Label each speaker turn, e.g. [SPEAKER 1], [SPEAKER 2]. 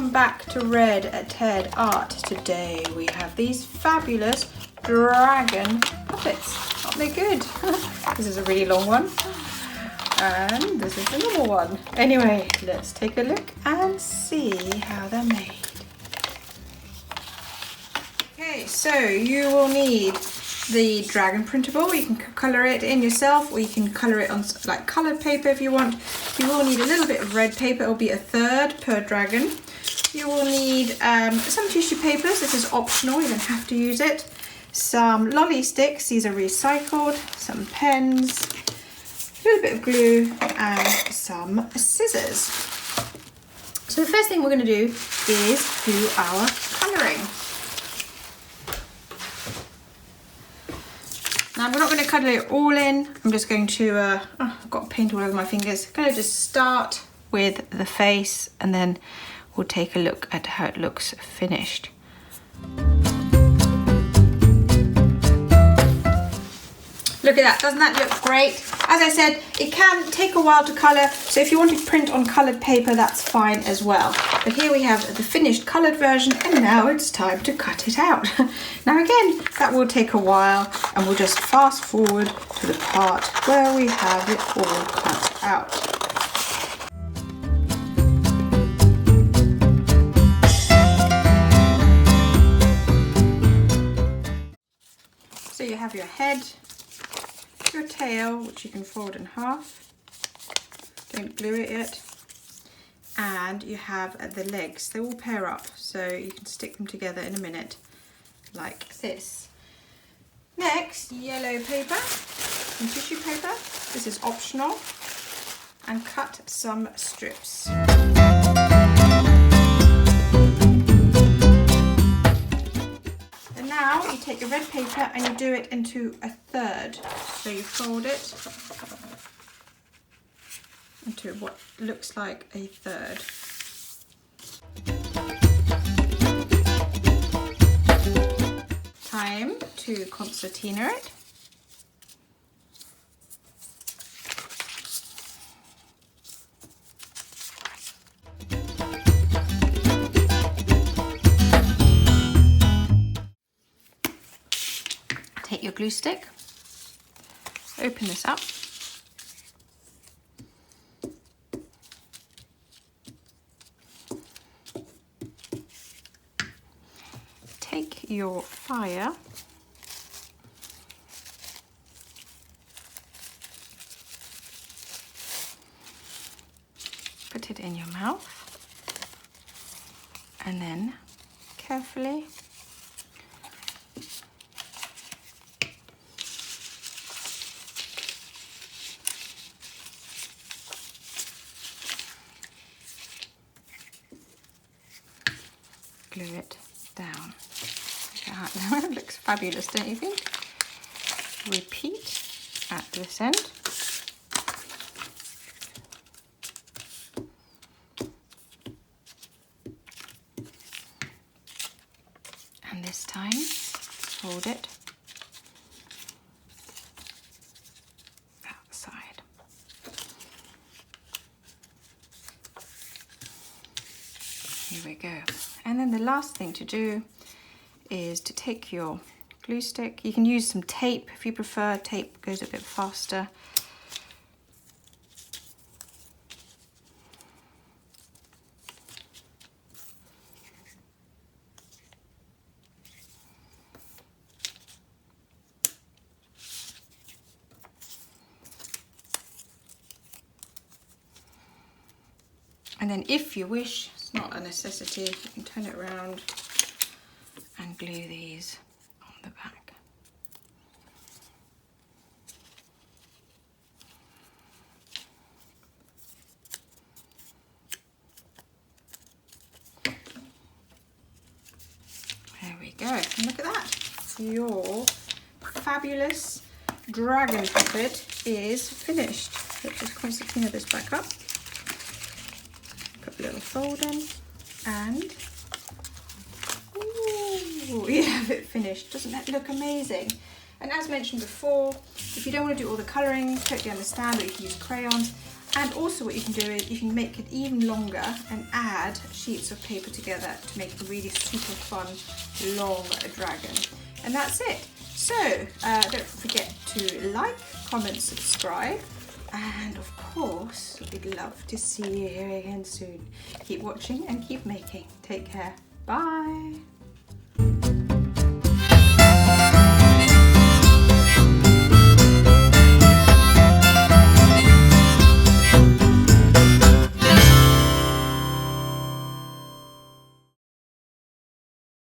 [SPEAKER 1] Welcome back to Red at Ted Art. Today we have these fabulous dragon puppets. Aren't they good? This is a really long one. And this is the normal one. Anyway, let's take a look and see how they're made. Okay, so you will need the dragon printable. You can colour it in yourself, or you can colour it on like coloured paper if you want. You will need a little bit of red paper. It will be 1/3 per dragon. You will need some tissue papers. This is optional, you don't have to use it. Some lolly sticks, these are recycled. Some pens, a little bit of glue, and some scissors. So the first thing we're going to do is do our colouring. Now we're not going to colour it all in. I'm just going to, I've got paint all over my fingers. I'm going to just start with the face and then we'll take a look at how it looks finished. Look at that, doesn't that look great? As I said, it can take a while to colour, so if you want to print on coloured paper, that's fine as well. But here we have the finished coloured version, and now it's time to cut it out. Now again, that will take a while, and we'll just fast forward to the part where we have it all cut out. So you have your head, your tail, which you can fold in half, don't glue it yet, and you have the legs. They all pair up, so you can stick them together in a minute like this. Next, yellow paper and tissue paper. This is optional, and cut some strips. Now you take your red paper and you do it into 1/3. So you fold it into what looks like 1/3. Time to concertina it. Take your glue stick, open this up, take your fire, put it in your mouth, and then carefully glue it down. It looks fabulous, don't you think? Repeat at this end. And this time, hold it outside. Here we go. And then the last thing to do is to take your glue stick. You can use some tape if you prefer. Tape goes a bit faster. And then if you wish, it's not a necessity, you can turn it around and glue these on the back. There we go, and look at that. Your fabulous dragon puppet is finished. Let's just concertina this back up. Put a little fold in, and ooh, we have it finished. Doesn't that look amazing? And as mentioned before, if you don't want to do all the colouring, totally understand, or you can use crayons. And also what you can do is you can make it even longer and add sheets of paper together to make a really super fun long dragon. And that's it. So don't forget to like, comment, subscribe, and of course we'd love to see you here again soon. Keep watching and keep making. Take care. Bye.